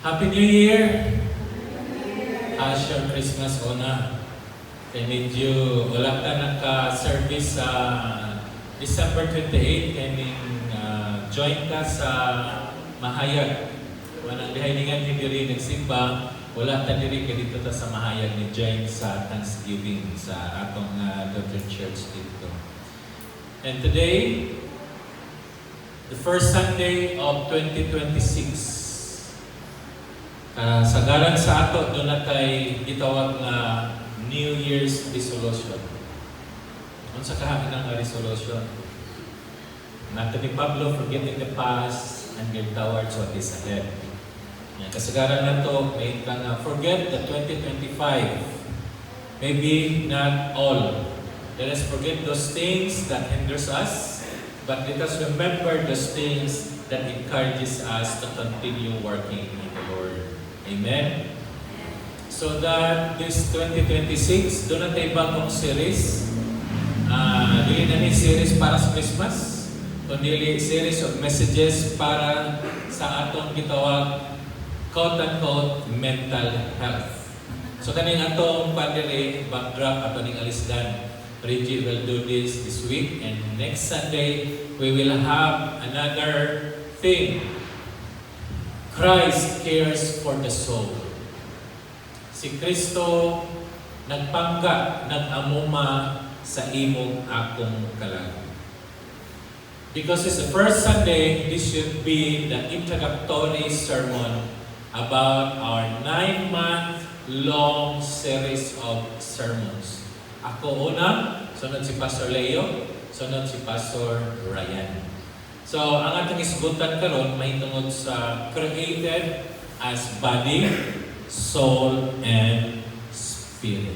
Happy New Year! Asya Christmas una. Kaya medyo wala ka naka-service sa December 28. Kaya join ka sa Mahayag. Walang dihay-dingan hindi rin nagsimba. Wala ta diri ka dito ta sa Mahayag ni join sa Thanksgiving sa atong Lutheran Church dito. And today, the first Sunday of 2026. Sagaran sa ato, doon na tayo itawag na New Year's Resolution. Kung sa kahamin ng resolution, nato ni Pablo, forgetting the past and get towards what is ahead. Yan, kasagaran na to, may kang forget the 2025. Maybe not all. Let us forget those things that hinders us, but let us remember those things that encourages us to continue working in the Lord. Amen? So that this 2026, doon na tayo bagong series. Dili na ni series para sa Christmas, kundi series of messages para sa atong gitawag quote-unquote mental health. So kaning atong pandiri, backdrop ato ning alisdan. Reggie will do this week, and next Sunday we will have another theme. Christ cares for the soul. Si Kristo nagpangga, nag-amuma sa imong akong kalag. Because it's the first Sunday, this should be the introductory sermon about our 9-month-long series of sermons. Ako una, sunod si Pastor Leo, sunod si Pastor Ryan. So, ang ating isgutan karon mahitungod sa created as body, soul, and spirit.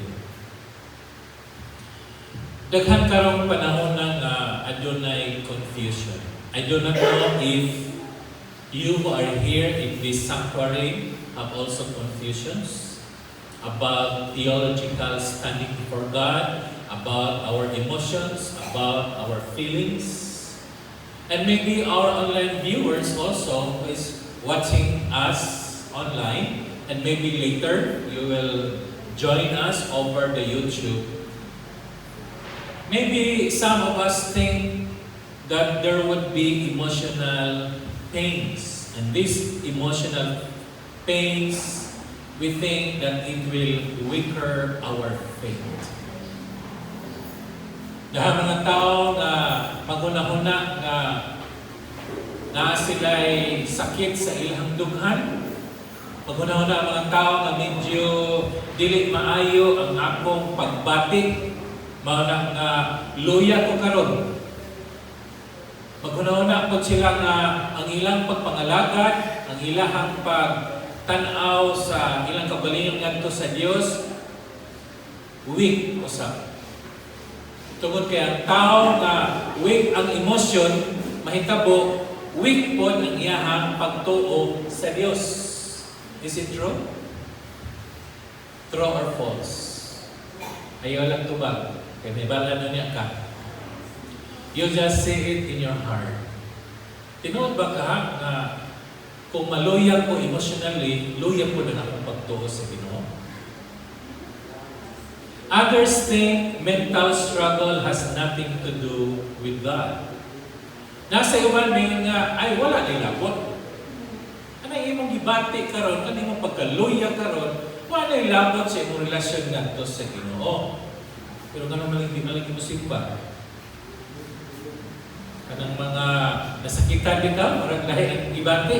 Daghan karong panahon ng adunay confusion. I do not know if you who are here in this sanctuary have also confusions about theological standing before God, about our emotions, about our feelings. And maybe our online viewers also who is watching us online, and maybe later you will join us over the YouTube. Maybe some of us think that there would be emotional pains, and these emotional pains, we think that it will weaken our faith. Dahil mga tao na magunahuna na sila'y sakit sa ilang dughan, magunahuna mga tao na medyo dili maayo ang akong pagbati, mga nga luya ko karon. Magunahuna po sila nga ang ilang pagpangalagad, ang ilang pagtanaw sa ilang kabalingon ngadto sa Dios, weak usab. Tungod kay ang tao nga weak ang emosyon, mahitabo weak po ang iyahang pagtuo sa Dios. Is it true? True or false? Ayaw lang tubag. Kaya may bala na niya ka. You just say it in your heart. Tinuod ba ka na kung maluya ko emotionally, luya po na akong pagtuo sa Ginoo? Others think mental struggle has nothing to do with God. Nasa iwan may nga, ay wala nila po. Anong imong gibati karon, kanang imong pagkaluya karon, wala ilabot sa imong relasyon ngadto sa Ginoo. Pero kanang malagi mo simba. Kanang mga nasakitan din ka, marang lahi ang gibati.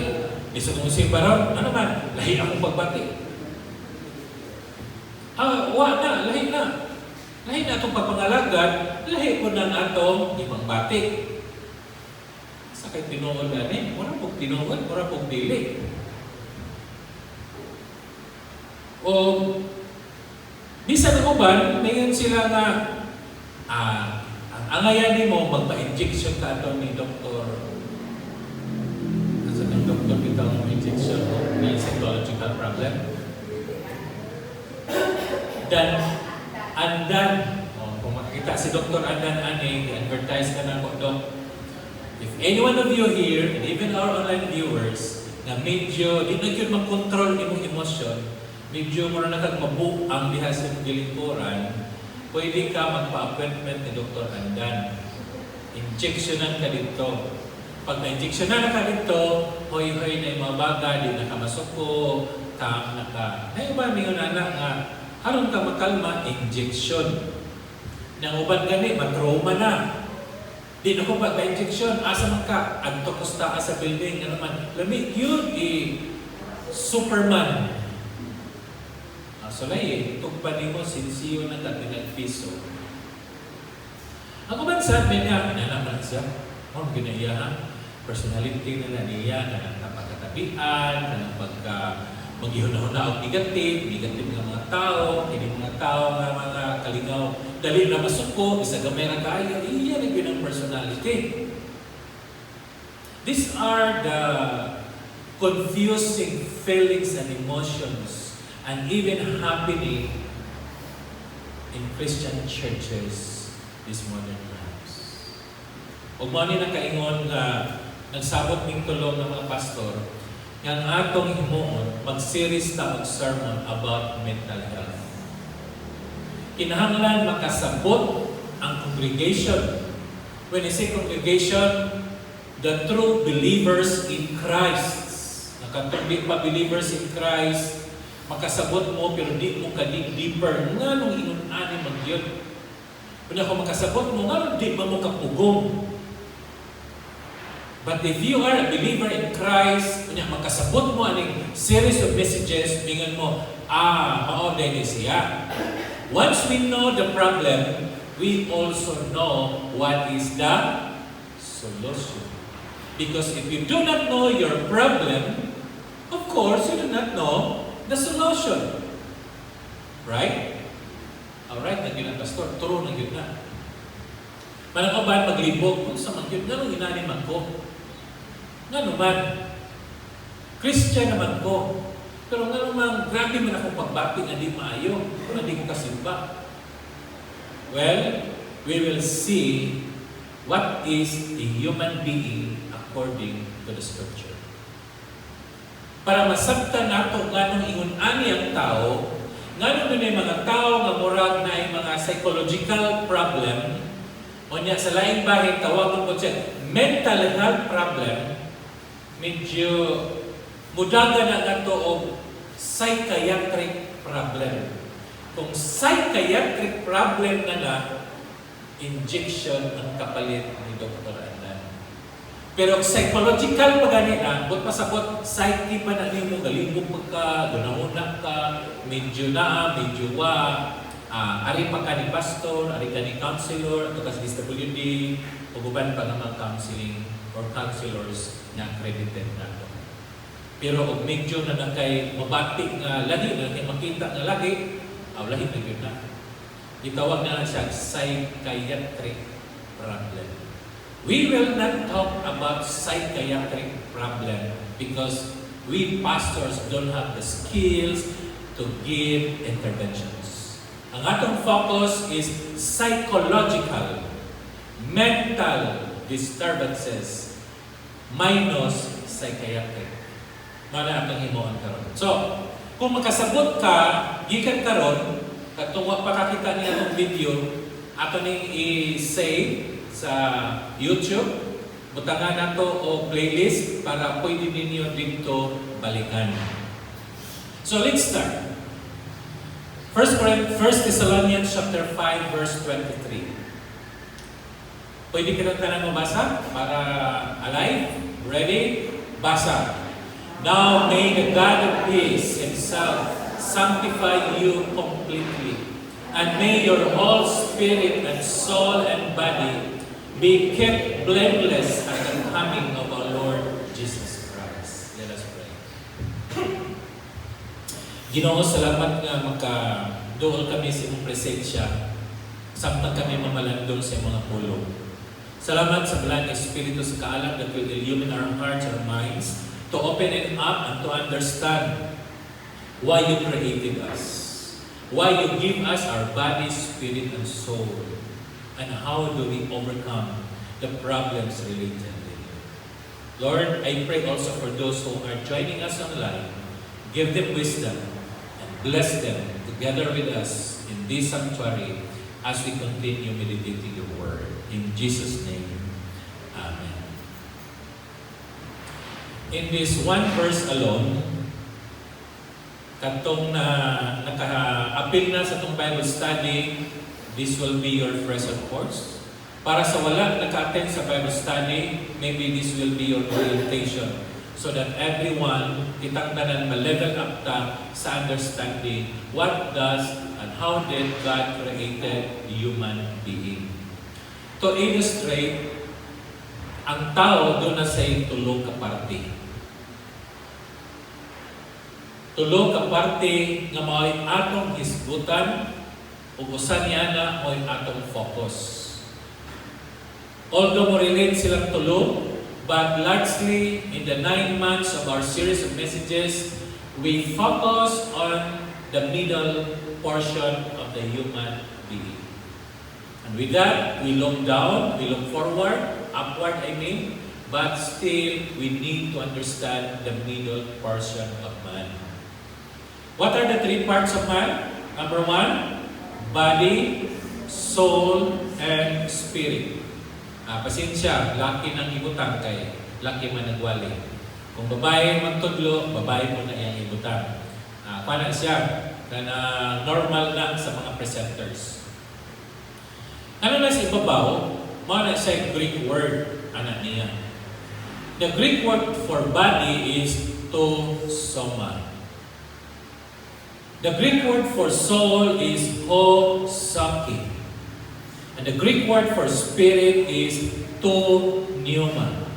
Isa kong simba ron, ano man, lahi akong pagbati. Lahi na. Lahi na itong pagpangalagad, lahi po na atong ipangbati. Sa kay tinuod gani, wala pong tinuod, wala pong dili. O, bisan ang uban, mayon sila nga, ang angayan mo, magpa-injection ka ito ni Dr. Asa ng doktor kitang injection o may psychological problem? Andan, kung makikita si Dr. Andan Aning, advertise ka na po, Dok. If any one of you here, and even our online viewers, nga medyo di na gyud mag-control imong emosyon, medyo mo na kag mabuang diha sa imong gilingkuran, pwede ka magpa-appointment ni Dr. Andan. Injectionan ka dito. Pag na-injectionan ka dito, hoy-hoy na yung mga baga, di na ka masuko, tam na ka. Ngayon ba, mingon anak nga, haron ka makalma, injection. Nang uban gani, matrauma na. Di na ko pagka-injection, asa man ka, agtokosta ka sa building, ano man. Lamig yun, Superman. So lai, tugpan mo, sinisiyo na tatinag piso. Ang uban sa amin niya, pinanaman siya. Ginaya ha? Personality na niya, na napagkatabian, na maghihuna-huna o negative ng mga tao, hindi mga tao nga mga kalingaw, dali na masuko, isa gamera kaya, iyan ang yun ang personality. These are the confusing feelings and emotions and even happening in Christian churches this modern times. Ug mao ni nakaingon nga nagsabot ning tulong ng mga pastor nga atong himuon mag-series ta og sermon about mental health. Kinahanglan makasabot ang congregation. When I say congregation, the true believers in Christ. Nakatubig pa believers in Christ, makasabot mo pero di mo kadig deeper nga nung inun-ani magyud. Kung ako makasabot mo nga di mo kapugong. But if you are a believer in Christ, kung makasabot mo aning series of messages, mingan mo, mao din siya. Once we know the problem, we also know what is the solution. Because if you do not know your problem, of course, you do not know the solution. Right? Alright, nagyun ang pastor. True, nagyun na. Manang ba maglibog? Kung sa magyun, nga nung inaniman ko. Nga naman, Christian naman ko. Pero nga naman, grabe man akong pagbati nga di maayo. Kung hindi ko kasimba. Well, we will see what is a human being according to the Scripture. Para masabtan nato nga nung ingon-ani ang tao, nga nung mga tao nga murag na ay mga psychological problem, o niya sa laing bahay, tawagan ko siya, mental health problem, medyo mudaga na nato o psychiatric problem. Kung psychiatric problem na injection ang kapalit ni Dr. Andan. Pero psychological pa gani na, but pasabot, psyche pa na mo, galibog ka, gunahuna ka, medyo medyo ari pa ka ni pastor, ari ka ni counselor, ato ka sa DSWD, uguban pa naman counseling or counselors na accredited na ito. Pero kung medyo na kay mabati nga lagi, na kay makita nga lagi, lahi na yun na. Itawag na lang siya psychiatric problem. We will not talk about psychiatric problem because we pastors don't have the skills to give interventions. Ang atong focus is psychological, mental disturbances minus psychiatric. Mana atong himuon karon. So, kung makasabot ka, gikan karon, katong wa pa kakita niya ng video, ato ning i-save sa YouTube, butangan nato o playlist para pwede ninyo dito balikan. So let's start. 1 Thessalonians chapter 5 verse 23. Pwede ka na mabasa para alive? Ready? Basa. Now may the God of peace himself sanctify you completely, and may your whole spirit and soul and body be kept blameless at the coming of our Lord Jesus Christ. Let us pray. Ginoo, salamat nga makaduol kami sa imong presensya, samtang kami mamalandong sa mga pulong. Salamat sa Blang Espiritu sa kaalam that will illumine our hearts, our minds, to open it up and to understand why you created us, why you give us our body, spirit, and soul, and how do we overcome the problems related to it. Lord, I pray also for those who are joining us online. Give them wisdom and bless them together with us in this sanctuary as we continue meditating your word. In Jesus' name, amen. In this one verse alone, katong na naka-appeal na sa itong Bible study, this will be your present course. Para sa wala naka-attend sa Bible study, maybe this will be your orientation so that everyone, kitang tanan ma-level up ta sa understanding what does and how did God created human being. To illustrate, ang tao doon na sa tulo ka parte. Tulo ka parte nga mao'y atong hisgutan ug usa niya na mao'y atong focus. Although mo relate silang tulo, but largely in the 9 months of our series of messages, we focus on the middle portion of the human being. And with that, we look down, we look forward, upward but still we need to understand the middle portion of man. What are the 3 parts of man? Number 1, body, soul, and spirit. Pasensya, laki ng ibutang kay laki man nagwali. Kung babae magtudlo, babae mo na iyang ibutang. Paano siya? Na normal lang sa mga presenters. Ano na sa ibabaw? Mao na siya Greek word, ana niya. The Greek word for body is to soma. The Greek word for soul is ho saki. And the Greek word for spirit is to pneuma.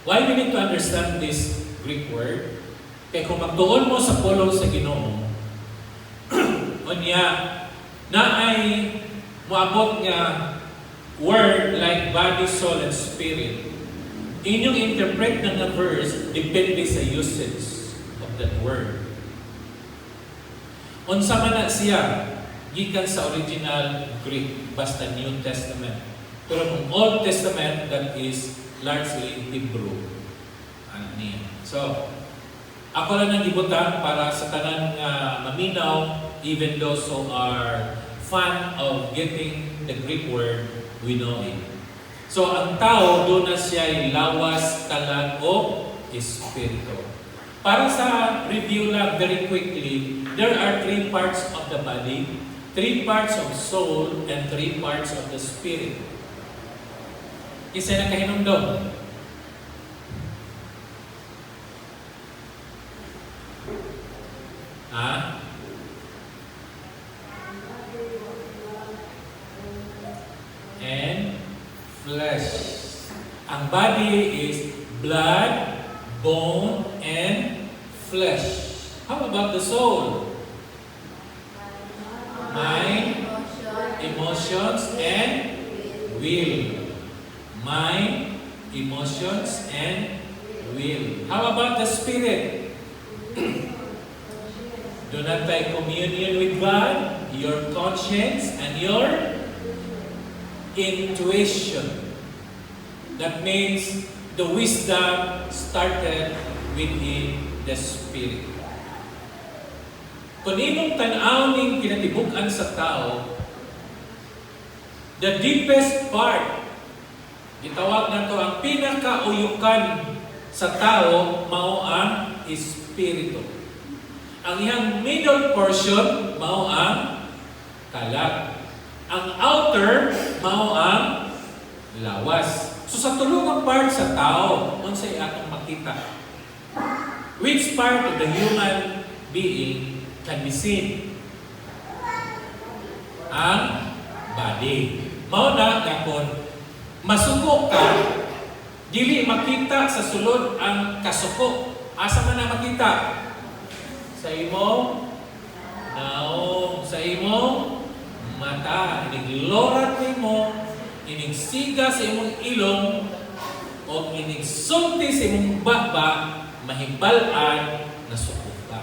Why we need to understand this Greek word? Kaya kung magtuon mo sa pulong sa Ginoo, unya, na ay moabot nga word like body, soul, and spirit. Inyong interpret ng na verse depende sa usage of that word. Unsa man na siya, gikan sa original Greek, basta New Testament. Pero kung Old Testament, that is largely Hebrew. So, ako lang nang ibutan para sa tanan nga maminaw, even those who are fan of getting the Greek word, we know it. So, ang tao, doon na siya lawas, kalan, o espiritu. Para sa review lang very quickly, there are 3 parts of the body, 3 parts of soul, and 3 parts of the spirit. Isa na kahinumdom. And flesh. Ang body is blood, bone, and flesh. How about the soul? Mind, emotions, and will. Mind, emotions, and will. How about the spirit? Do not take communion with God, your conscience, and your intuition. That means the wisdom started within the spirit. Kung inong tanaw ning kinatibuk-an sa tao, the deepest part, gitawag na to ang pinakauyukan sa tao, mao ang espiritu. Ang iyang middle portion, mao ang kalat. Ang outer, mao ang lawas. So sa tulungang part sa tao, unsay atong makita? Which part of the human being can be seen? Ang body. Mao na kapon masuko ka, dili makita sa sulod ang kasuko. Asa man na makita? Sa imong naong, sa imong mata. Iniglorat nimo, inigsiga sa imong ilong, o inigsulti sa imong baba, mahimbalan na suko ka.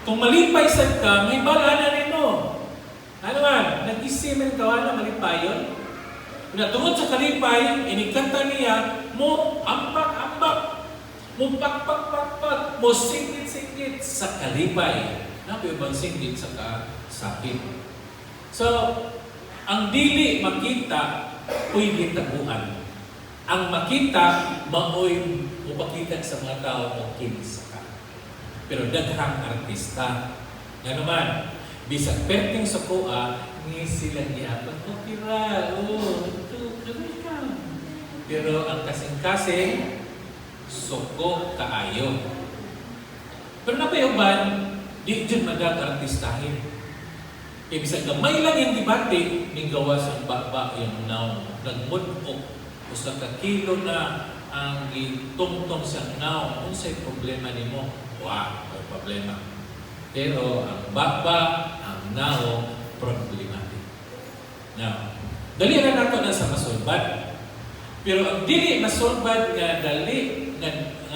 Kung malipay sad ka, mahimbalan na nimo. Ano man, nag-isimen ka na malipayon? Na tungod sa kalipay, inikanta niya, mo ambak-ambak, mo pakpak-pakpak, mo singit-singit sa kalipay. Nabi bang singit sa sakit. So, ang dili makita, pwede taguan. Ang makita, maoy upakita sa mga tao o kinsa ka. Pero daghang artista. Nga naman, bisag perting sa kuha, ni sila niyapan, okay ra, ito, kamay ka. Pero ang kasing-kasing, suko kaayo. Pero napayuban, di dyan madag artistahin. Ibig gamay lang yung debate, may gawas ang baba yung noun. Nagmudok, usa ka kilo na ang gitungtong sa noun. Unsay problema ni mo? Wow, may problema. Pero ang baba, ang noun, problematic. Now, dali na nato na sa masulbad. Pero ang dili masulbad nga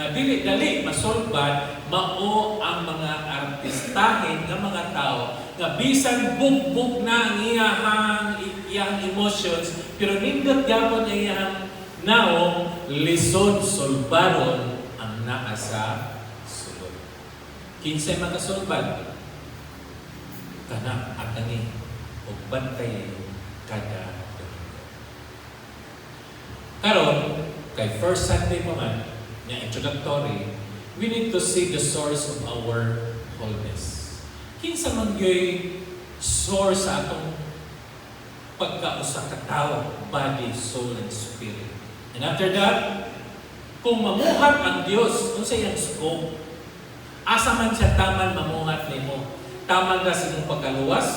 dili masulbad mao ang mga artistahin nga mga tao nga bisan bugbog na ang iyang emotions pero nindot gyapon ang iyang naong lisod sulbaron ang naa sa sulod. Kinsay makasulbad? Kana atani o bantay kada karon kay first Sunday pa man nga introductory, we need to see the source of our wholeness. Kinsa man gyoy source sa atong pagkausa ka tawo, body, soul, and spirit. And after that, kung mamuhat ang Dios, unsay ang scope? Asa man siya taman mamuhat nimo? Taman ra sa imong pagkaluwas?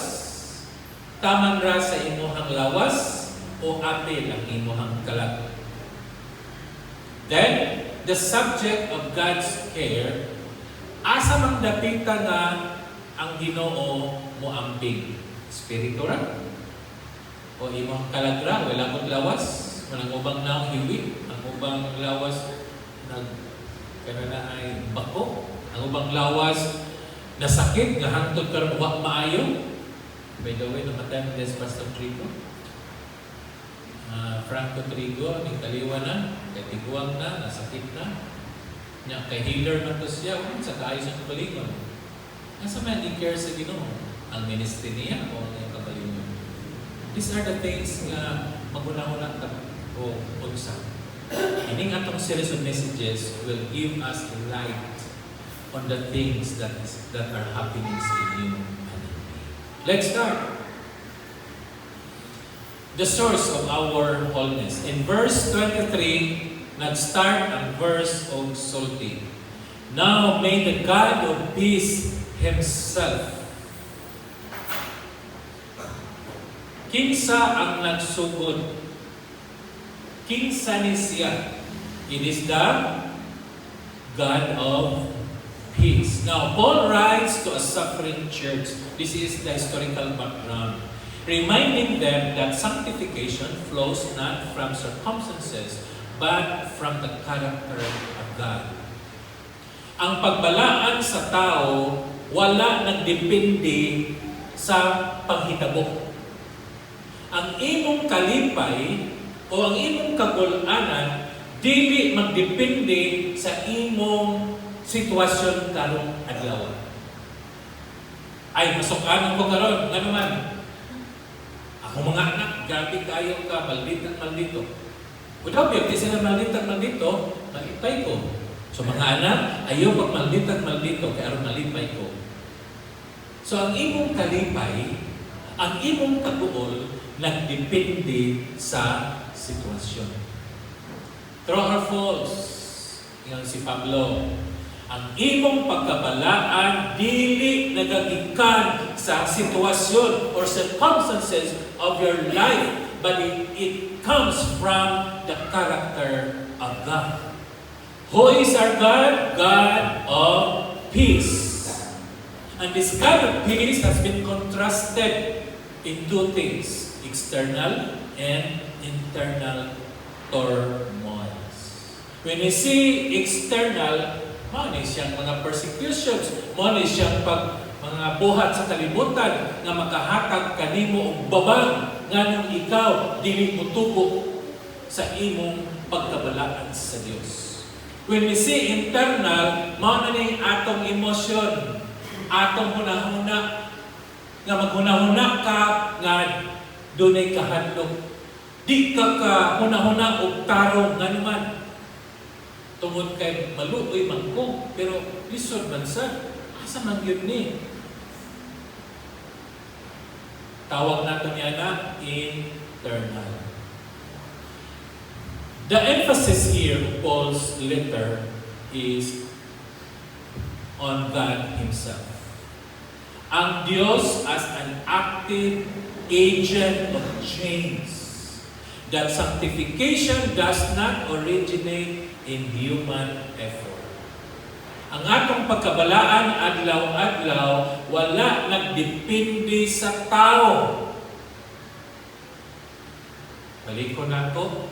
Taman ra sa imong lawas? O apil ang imong kalag? Then, the subject of God's care, asa mang dapita nga ang Ginoo mo ambing? Espiritu ra? O imong kalagra, wala kong lawas? Walang ubang naong hiwi? Ang ubang lawas na ay bako? Ang ubang lawas na sakit, nga hantod karon wa maayo? By the way, namatay mo des Pastor Trigo. Franco Trigo, ni kaliwa na, kay tiguang na, nasakit na. Nya kay healer man to siya, sa kaayos ang kabalingon. Nasa man i-care sa Ginoo ang ministry niya o ang kabalingon. These are the things nga maguna-una ta o unsa. Ining atong series of messages will give us light on the things that are happening in you and in me. Let's start. The source of our wholeness. In verse 23, nag-start ang verse of sulti. Now may the God of peace Himself. Kinsa ang nagsugod? Kinsa ni siya? It is the God of peace. Now, Paul writes to a suffering church. This is the historical background, reminding them that sanctification flows not from circumstances, but from the character of God. Ang pagbalaan sa tao, wala nagdepende sa panghitabo. Ang imong kalipay o ang imong kagul-anan, dili magdepende sa imong sitwasyon karong adlaw. Ay, masukanan ko karon, nga naman. Ako mga anak, grabe kayo ka, maldito. Without beauty sila maldito, malipay ko. So mga anak, ayaw pag maldito, kaya aron malipay ko. So ang imong kalipay, ang imong kabuol, nagdepende sa sitwasyon. True or false? Yan si Pablo. Ang imong pagkabalaan dili nagagikan sa sitwasyon or circumstances of your life, but it comes from the character of God. Who is our God? God of peace. And this God of peace has been contrasted in two things, external and internal turmoils. When you see external, mani siyang mga persecutions, mani siyang mga buhat sa kalibutan nga makahatag kanimo og babang nganong ikaw dili motubo sa imong pagkabalaan sa Dios. When we say internal, mao na ning atong emosyon, atong hunahuna, nga maghunahuna ka nga dunay kahadlok. Di ka hunahuna og tarong nga naman. Tungod kay maluoy man ko, pero lisod man sad. Asa man yun ni? Tawag natin niya na internal. The emphasis here of Paul's letter is on God Himself. Ang Diyos as an active agent of change. That sanctification does not originate in human effort. Ang atong pagkabalaan adlaw-adlaw, wala nagdepende sa tao. Balik ko na to.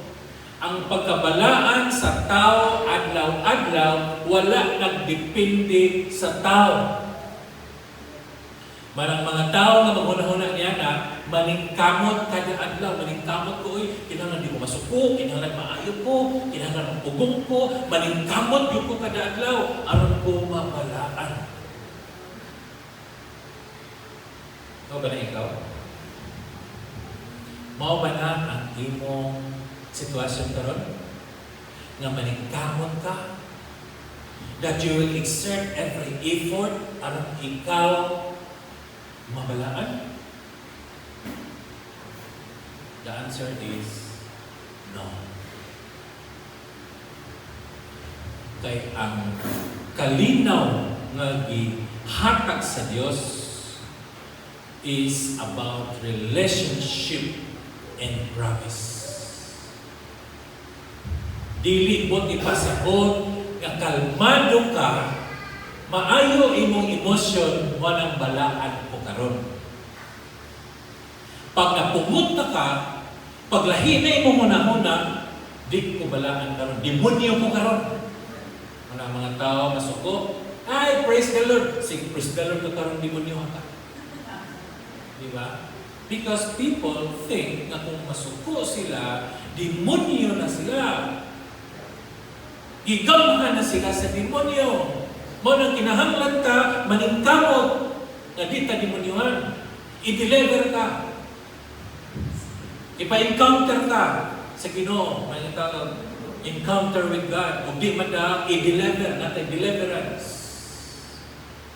Ang pagkabalaan sa tao adlaw-adlaw, wala nagdepende sa tao. Marang mga tao nga maghuna-huna niya na maningkamot kada adlaw, maningkamot ko, kinahanglan di ko masuko, kinahanglan maayo ko, kinahanglan magpugong ko, maningkamot yun ko kada adlaw, aron ko mabalaan. Ito ba na ikaw? Mao ba na ang imong sitwasyon karon? Nga maningkamot ka? That you will exert every effort aron ikaw mabalaan? The answer is no. Kay ang kalinaw nga gihatag sa Dios is about relationship and promise. Dili mo ipasabot nga kalmado ka, maayo imong emosyon mo nang balaan ko karon. Pag napungot na ka, paglahi na imong hunahuna, di ko balaan karon, demonyo ko karon. Mga tao masuko, ay praise the Lord. Sige, praise the Lord ka karon, demonyo ka. Di ba? Because people think na kung masuko sila, demonyo na sila. Gigamhan na sila sa demonyo. Mo nang kinahanglan ka, maningkamot, nga di ta demonyohan. I-deliver ka. Ipa-encounter ka sa Ginoo. May tawag, encounter with God. Kung di man na, i-deliver natin, deliverance.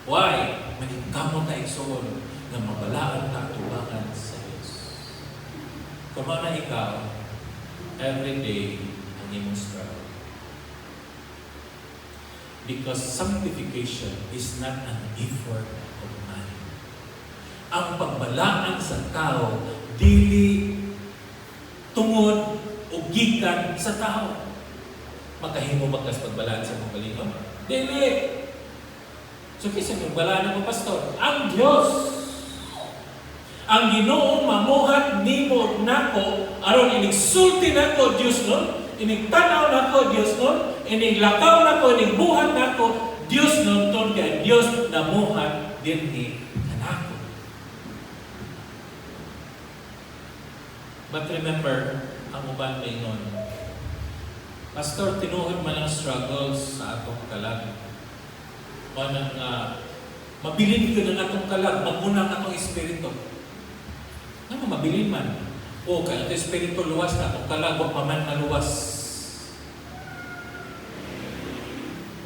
Why? Maningkamot na igsoon na mabalaan ka tubangan sa Diyos. Kung na ikaw, every day, ang imong struggle. Because sanctification is not an effort of man. Ang pagbalaan sa tao, dili tungod o gikan sa tao. Makahimo magkas pagbalaan sa pagbalingon? Dili. So kisa yung balaan ng pastor? Ang Diyos. Ang Ginoo mamuhat nimo nako aron inigsulti nako Dios nun, inigtanaw nako Dios nun, iniglakaw nako, inigbuhat nako Dios nun ton kay Dios namuhat dinhi kanako. But remember, ang uban maingon, Pastor, tinuod man ang struggles sa atong kalag. Manang mabilin ko ng atong kalag, magunang atong espiritu. Ano mabilin man? O kaya ito espiritu luwas na atong kalag, wag pa man maluwas.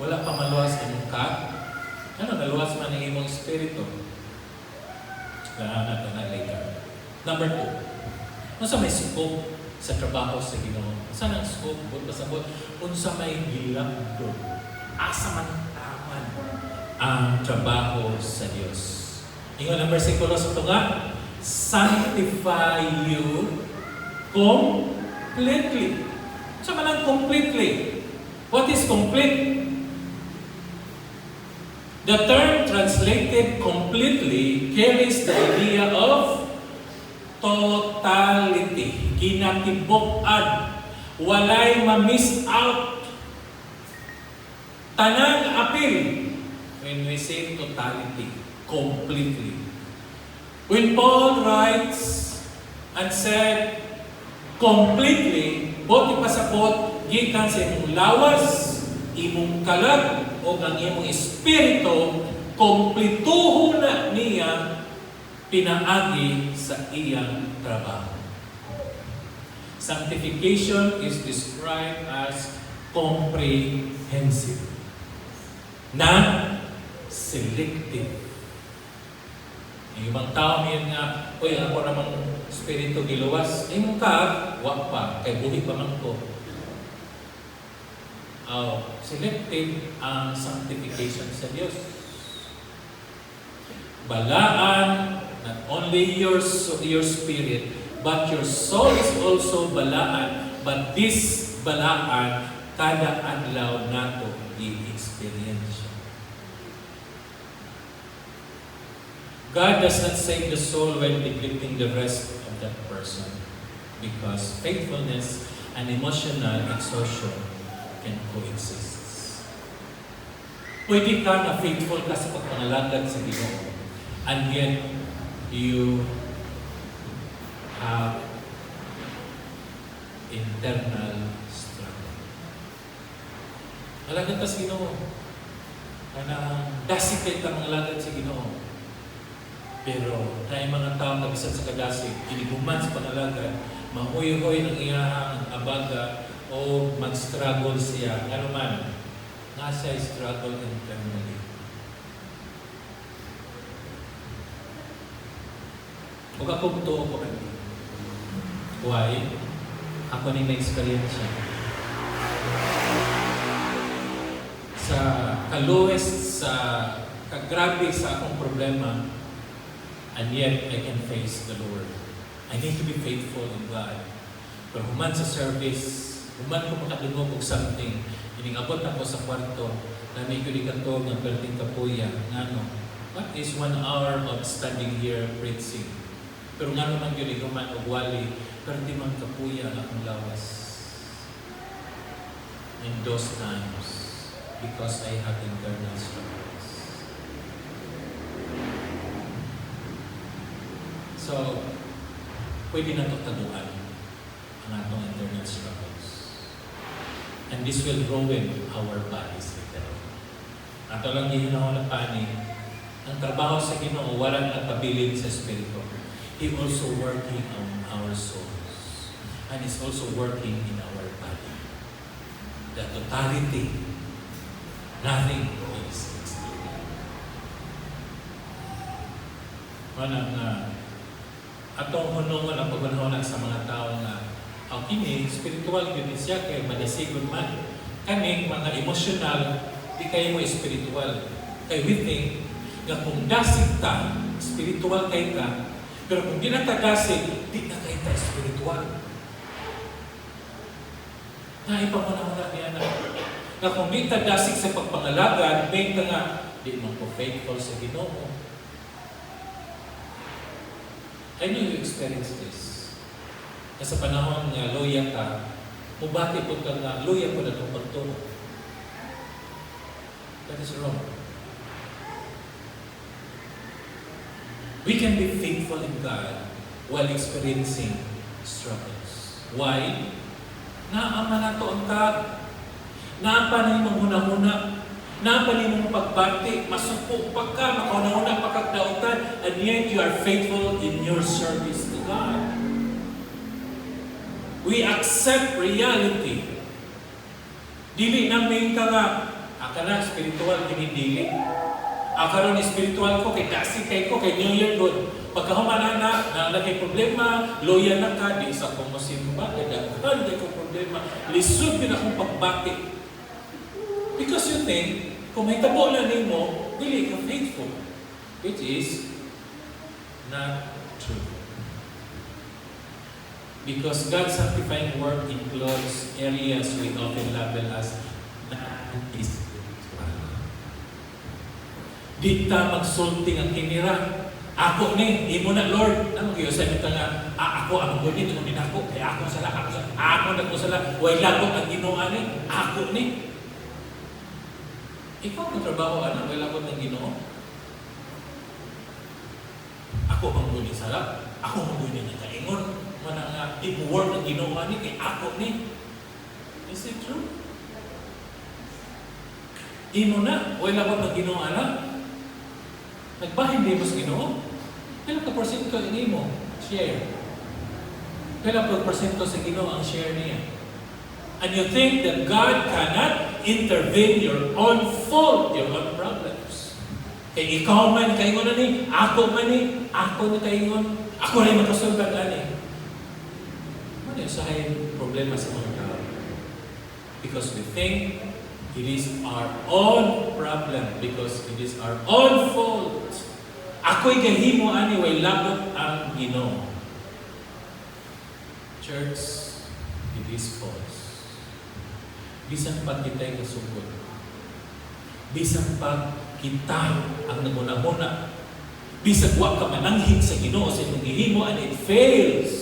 Wala pa maluwas imong ka. Ano, naluwas man ang imong espiritu. Lahat natin na later. Number 2. Unsa may scope sa trabaho sa Ginoo? Saan ang scope? Pasabot, unsa may hilangdon? Asa man taman ang trabaho sa Dios? Ingon ang versikulo sa ito nga, sanctify you completely. Sa man ang completely? What is complete? The term translated completely carries the idea of totality, kinatibok-an, walay ma-miss out, tanang apil. When we say totality, completely. When Paul writes and said, completely, both ipasapot, gikan sa imong lawas, imong kalag, o ang imong espiritu, komplituho na niya pinaagi sa iyang trabaho. Sanctification is described as comprehensive, not selective. Yung ibang tao niyan nga, uy, ako namang espiritu giluwas, ay mong kag, wak pa, kay buhi pa man ko. Selective ang sanctification sa Diyos. Balaan, not only your spirit, but your soul is also balaan. But this balaan, kada adlaw nato i-experience. God does not save the soul when neglecting the rest of that person, because faithfulness and emotional exhaustion can coexist. Pwede ka na faithful ka sa pagpangalagad sa Ginoo, and yet you have internal struggle. Alagad ka sa Ginoo. Dasig kayo ka mangalagad sa Ginoo. Pero tayo mga tao na bisan sa kadasig, inibuman sa pangalagad, mahuy-huy ng iyahang abaga o mag-struggle siya. Ano man, nasa struggle internally. Huwag akong tuo ko kami. Why? Ako nang na-experience siya. Sa ka-lowest, sa kagrabe sa akong problema, and yet I can face the Lord. I need to be faithful in God. Pero human sa service, human ko makadungog og something, iningabot ako sa kwarto, na may kuligato ng perting kapuya, ngano, what is 1 hour of standing here preaching? Pero nga naman yun, iguman og wali, perting man kapuya na akong lawas. In those times, because I have internal struggles. So, pwede na ito taguan ang atong internal struggles. And this will ruin our bodies literally. Ato lang gihinaw na panig, ang trabaho sa Ginoo walang nagpabilin sa Espiritu. He also working on our souls. And is also working in our body. The totality, nothing is excluded. Manang atong hunungon ang pagbanhonan sa mga tao nga ang kini, spiritual yun siya kay manasigon man. Kani, mga emotional, di kayo mo spiritual. Kaya we think nga kung dasig ta, spiritual kay ka, pero kung di na ka dasig, di na kayo ta spiritual. Naipamuna-muna niya na. Na kung di ta dasig sa pagpangalagan, may ka nga, di mo ko faithful sa Ginoo. I know you experience this. Na sa panahon nga loya ka, mubati po ka nga, loya po na itong pagturo. That is wrong. We can be faithful in God while experiencing struggles. Why? Naama na to ang tag. Naapa na yung huna-huna. Naapa na yung pagbati. Masuko pa ka, makauna-una pagkakdautan, and yet you are faithful in your service to God. We accept reality. Dili namin ka nga, akala spiritual, dinidili. Akaroon spiritual ko, kay dasig kay ko, kay New Year good. Pagkahumana na nagay problema, loya na ka, di isa kong masimba, kay daghan ko problema, lisod din akong pagbati. Because you think, kung may tabo na mo, dili ka faithful. Which is not true. Because God's sanctifying work includes areas we often label as non-spiritual. Di ta magsulting ang kinira. Ako ni, imo na Lord. Ang mag-iusan ito nga, ako ang gunit, kung din ako, kaya ako sala, ako nagkusala, way labot ang Ginoo ni, ako ni. Ikaw ang trabaho, way labot ng Ginoo. Ako ang gunit sala, ako ang gunit ng kaingon. Wala nga, di mo work ang ginawa ni, kay ako ni. Is it true? Imo na, wala ko ng ginawa na. Nagbahin di mo sa ginoo. Kailan ka porsyento ini mo? Share. Kailan pa porsyento sa ginoo ang share niya? And you think that God cannot intervene your own fault, your own problems. Kaya ikaw man, kaingon na ni, ako man ni, ako na kaingon, ako rin makasulban na ni. Ano yung sahay problema sa mga tao? Because we think it is our own problem, because it is our own fault. Ako'y gahimo anyway, lagot ang Ginoo. Church, it is false. Bisan pag kita'y kasugod. Bisan pag kita ang naguna-una. Bisan wa ka mananghid sa Ginoo sa imong gihimo and it fails.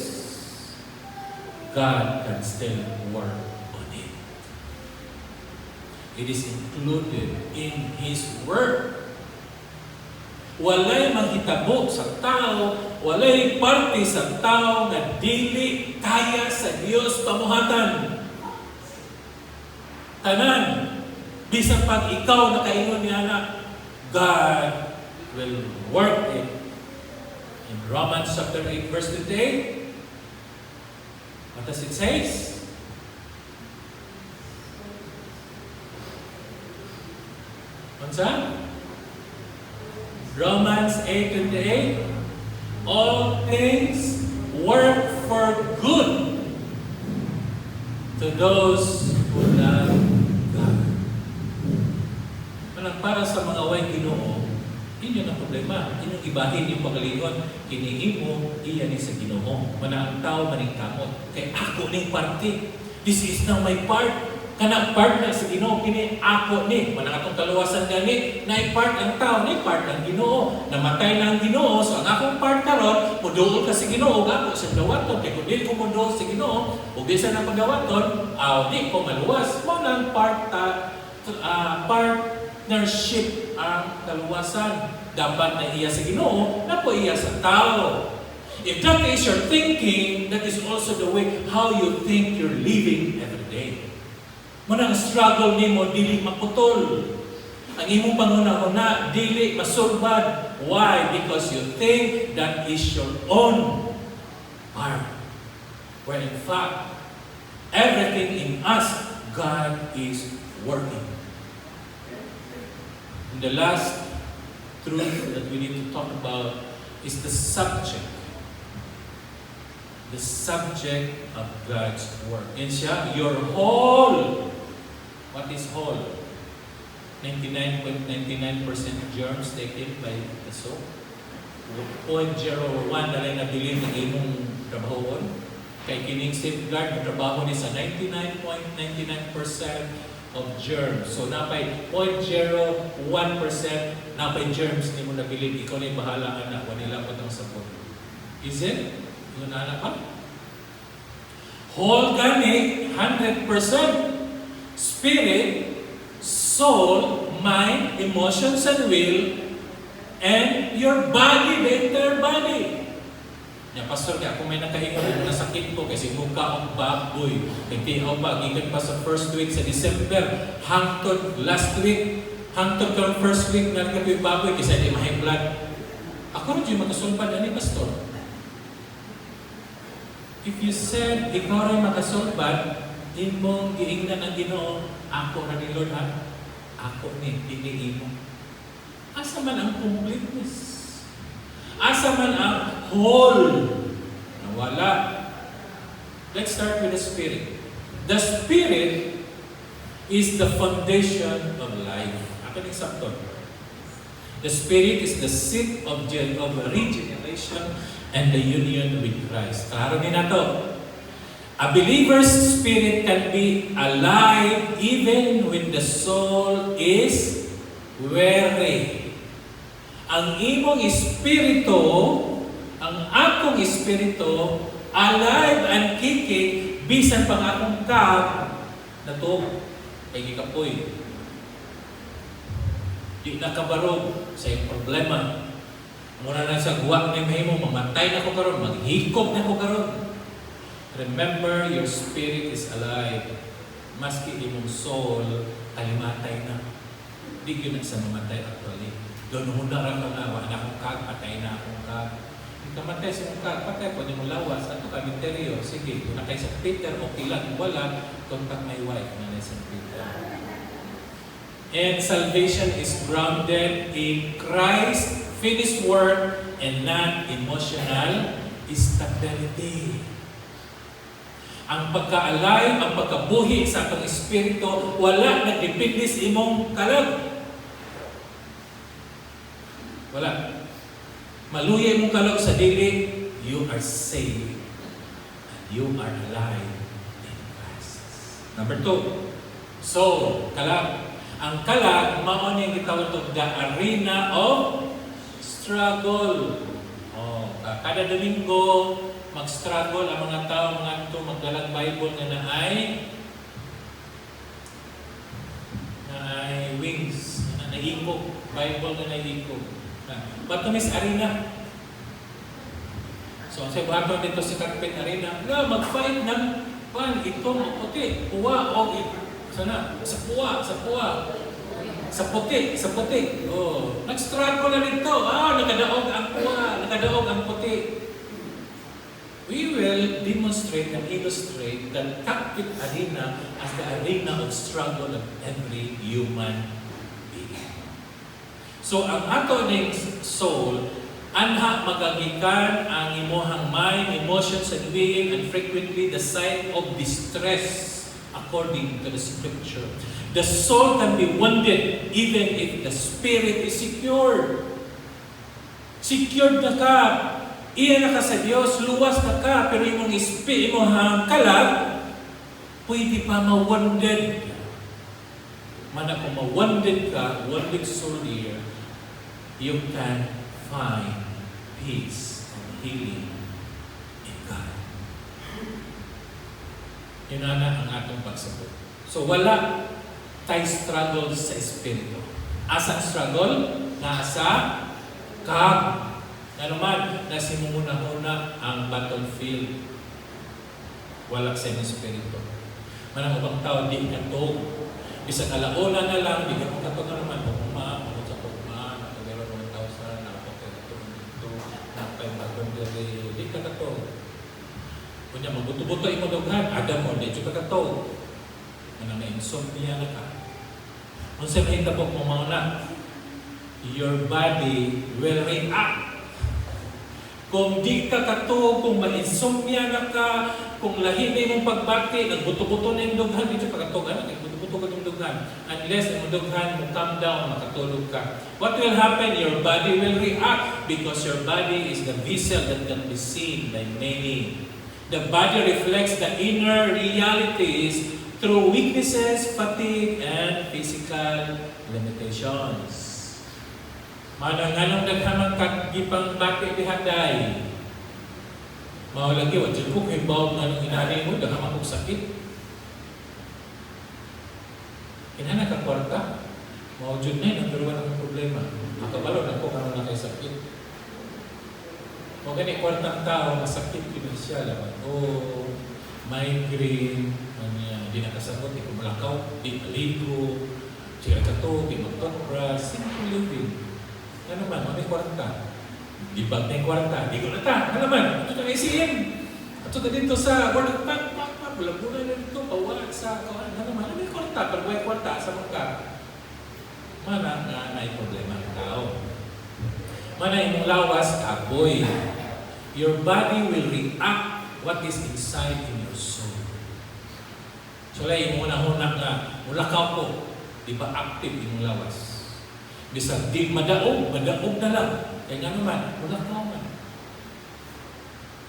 God can still work on it. It is included in His Word. Walay manghitabo sa tao, walay parte sa tao na dili kaya sa Dios pamuhatan. Tanan, bisan pag ikaw nakaingon niya na, God will work it. In Romans chapter 8 verse 28, what does it say? What's that? Romans 8:28, all things work for good to those who love God. Manang para sa mga way Ginoo, inyo na problema. Inyong ibahin yung pagalingon, kinihimo, iya ni sa Ginoo. Manang tao maning kamot. Kay ako ning parte. This is now my part. Kanang part na sa Ginoo, kini ako ni. Manang atong kaluwasan gani, na-part ang tao, na-part ang Ginoo. Namatay na ang Ginoo, so ang akong part karon, muduol ka sa Ginoo, ako sa dawaton. Kaya kung di ko muduol sa Ginoo, o bisa na pagdawaton, di ko maluwas. Manang partnership ang kaluwasan. Dapat na iya sa Ginoo, na po iya sa tao. If that is your thinking, that is also the way how you think you're living every day. Manang struggle nimo dili maputol. Ang imong panguna-una dili masulbad. Why? Because you think that is your own part. Where in fact, everything in us, God is working. And the last truth that we need to talk about is the subject. The subject of God's work. And siya, your whole. What is whole? 99.99% germs taken by the soap. 0.01 na lang nabilin ng imong trabahon. Kay kining safeguard, trabaho ni sa 99.99% of germs. So napay 0.01% napay germs ni mo nabilin. Ikaw na yung bahala na. Wanila po itong sapot. Is it? Yun na pa? Whole gani, 100%. Spirit, soul, mind, emotions, and will, and your body, the entire body. Ya, Pastor, kaya kung may nakahingon na sakit ko, kasi mukha akong baboy. Nagtihaw pa, gikan pa sa first week sa December, hangtod last week, hangtod ka first week, nagkapi baboy, kasi di ma-high blood. Ako rin yung makasulpan na ni Pastor. If you said, ikaw rin makasulpan, imong giingnan ang Ginoo, ako ra ni Lord ha. Ako ni dili imo. Asa man ang completeness? Asa man ang whole? Nawala. Let's start with the Spirit. The Spirit is the foundation of life. Ako ning sakto. The Spirit is the seat of regeneration and the union with Christ. Klaro din nato. A believer's spirit can be alive even when the soul is weary. Ang imong espiritu, ang akong espiritu, alive and kicking, bisan pang akong kab, na to, kay gikapoy. Di nakabarog sa iyong problema. Muna lang sa guwak na mahimo, mamatay na ko karon, maghikog na ko karon. Remember, your spirit is alive. Maski imong soul, kalimatay na. Di yun sa mamatay actually. Doon huna rin ko nga, wala akong kag, patay na akong kag. Kamatay sa mong kag, patay po niyo mo lawas. Ato ka, misteryo. Sige, kung nakay sa Peter, okay lang. Wala, contact my wife na sa Peter. And salvation is grounded in Christ's finished work and not emotional stability. Ang pagka-alive, ang pagkabuhi sa atong espiritu, wala nagdepende sa imong kalag. Wala. Maluya imong kalag sa dili, you are saved. And you are alive in Christ. Number 2, soul, kalag. Ang kalag, mao ning gitawag og the arena of struggle. Kada Domingo, mag-struggle ang mga tao, mga ito, magdalag Bible nga na ay wings, na nahikog. Bible na nahikog. Bato mis arena. So, sa bato dito sa carpet arena, mag-fight ng itong puti, puwa o sana, sa puwa. Sa puti. Oh, nag-struggle na dito. Nakadaog ang puwa, nakadaog ang puti. We will demonstrate and illustrate the cockpit arena as the arena of struggle of every human being. So, ang ato ning soul, anha magagikan ang imuhang mind, emotions, and being, and frequently the sign of distress according to the scripture. The soul can be wounded even if the spirit is secured. Secured na ka. Iyan na ka sa Diyos, luwas na ka, pero imong imong kalag, pwede pa ma-wounded. Mana kung ma-wounded ka, wounded soul here, you can find peace and healing in God. Yun na ang atong pagsabot. So wala tayo struggle sa espiritu. Asang struggle? Nasa kag. Na naman, nasimumuna-una ang battlefield. Wala sa espiritu. Manang ubang tao, di katog. Bisa kalauna na lang, di ka katog na naman. Paguma, pagod sa paguma, nakagaro 1,000, nakapagkatog dito, nakapagkatog, di ka katog. Kunya, magbuto-buto yung madughan, agam mo, di ka katog. Manang na-insomnia na ka. Kung sa mahita po mo mauna, your body will react. Kung di ka katog, kung ma-insomnia na ka, kung lahi na yung pagbati, nagbuto-buto na yung dughan, di ka katog, nagbuto-buto ka yung dughan. Unless yung dughan mo calm down, makatulog ka. What will happen? Your body will react because your body is the vessel that can be seen by many. The body reflects the inner realities through weaknesses, fatigue, and physical limitations. Manang naghamang kagipang bati dihaday. Mao lagi wa jud ko kay bawb nga inani mo daghamang kog sakit. Inana ka kwarta. Mao jud na number 1 ang problema. Ang kabalo na ko karon na kay sakit. Mo gani kwartang tao masakit gyud siya laban. Migraine, di nakasabot, di kumalakaw, di maligo, siya kato, di mag-toothbrush, simple living. Ano naman, may kwarta. Di bag na yung kwarta, di ko nata. Ano naman, ito na ACM. Ito na dito sa World Bank, walang muna na dito, pawag sa, ano naman, may kwarta, pero may kwarta sa mga mana nga na problema ng tao. Mana yung lawas, kaboy. Your body will react what is inside in your soul. So lay muna-huna nga, mulakaw ko, di ba active yung lawas? Bisag di madaog na lang. Kaya nga naman, mulakaw man.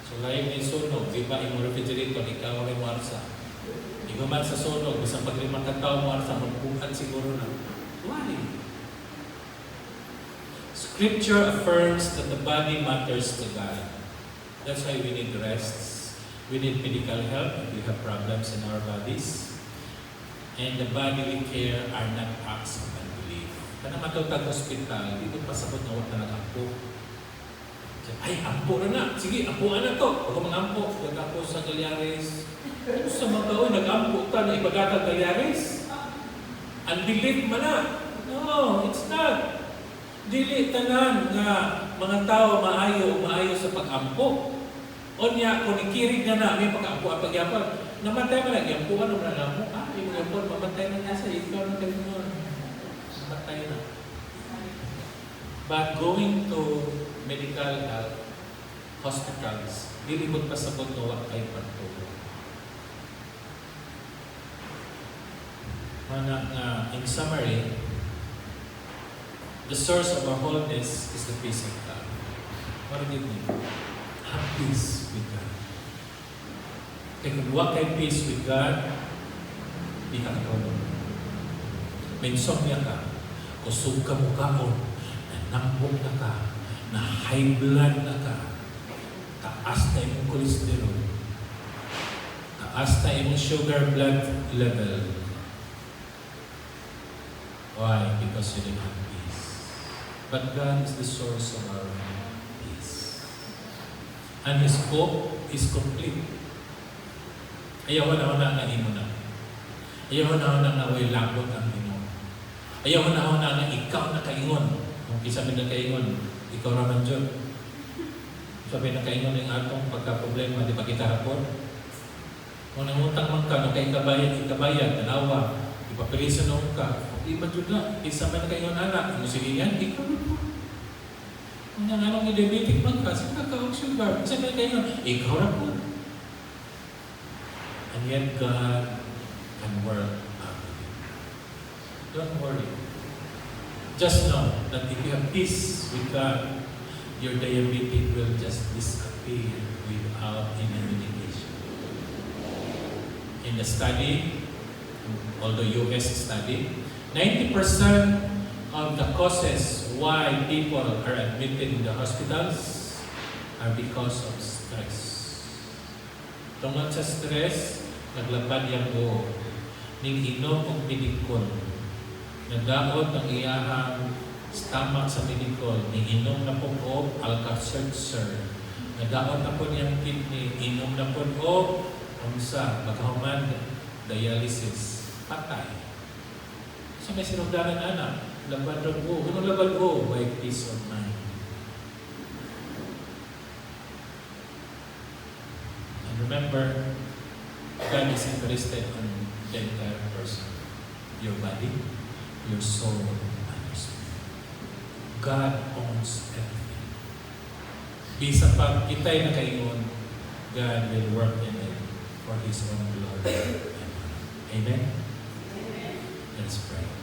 So lay may sunog, di ba yung refrigerator, ikaw rin warsa. Di ba man sa sunog, bisang pag-limang katao mo warsa, magbukan siguro na. Why? Scripture affirms that the body matters to God. That's why we need rests. We need medical help if we have problems in our bodies. And the bodily care are not acts of unbelief. Kana matutag hospital, dito pasabot na wala na ako. Ay, ampo na. Sige, ampuan na to. Pag mag-ampo, nag-ampo sa Galyares. Sa mga taon, nag-ampo ta na ipagatag Galyares. Unbelief man na. No, it's not. Dili tanan nga mga tao maayo sa pag-ampo. Onya, kung ikirig na may pag-ampo at pag-yapag, namatay man lang, ampuan naman ang ampo. Yung ampon, mamatay na niya sa ikaw ng kalimon. Mamatay na. But going to medical health hospitals, dilibot pa sa kuno kay pagtulong. In summary, the source of our wholeness is the peace of God. What do you mean? Have peace with God. Kaya kung wala kay peace with God, di ka katulong. May insomnia ka, kusog ka mo kaon, nanambok na ka, na high blood na ka, taas na imong cholesterol, taas na imong sugar blood level. Why? Because you didn't have peace. But God is the source of our peace. And His hope is complete. Ayaw na nga imo na. Ayaw na nga way lakot ang Ginoo. Ayaw na nga ikaw na kaingon. Kung kisabi na kaingon, ikaw raman dyan. Sabi na kaingon ng atong pagka-problema, di ba kita rapon? Kung nangutang man ka, ikabayad, tanawa, ipapilisan na ka, iba dyan na, isa man na kaingon anak, ano sige yan, ikaw rapon. Kung nanganong diabetic man ka, saan ka sugar? Isa man kaingon, ikaw rapon. And yet God can work out of it. Don't worry. Just know that if you have peace with God, your diabetes will just disappear without any medication. In the study, although US study, 90% of the causes why people are admitted in the hospitals are because of stress. Tungkol sa stress, naglabad yung buo. Ning inom og medikon. Nagdaot ang iyahang stomach sa medikol. Ning inom na po og Alka-Seltzer. Nagdaot na po niyang kidney. Inom na po og unsa, magkahuman, dialysis. Patay. So may sinugdanan anak. Labad ng buo. Anong labad buo? By peace of mind. And remember, God is interested in the entire person. Your body, your soul, and your spirit. God owns everything. Bisa pag kita'y nakaingon, God will work in it for His own glory. Amen? Let's pray.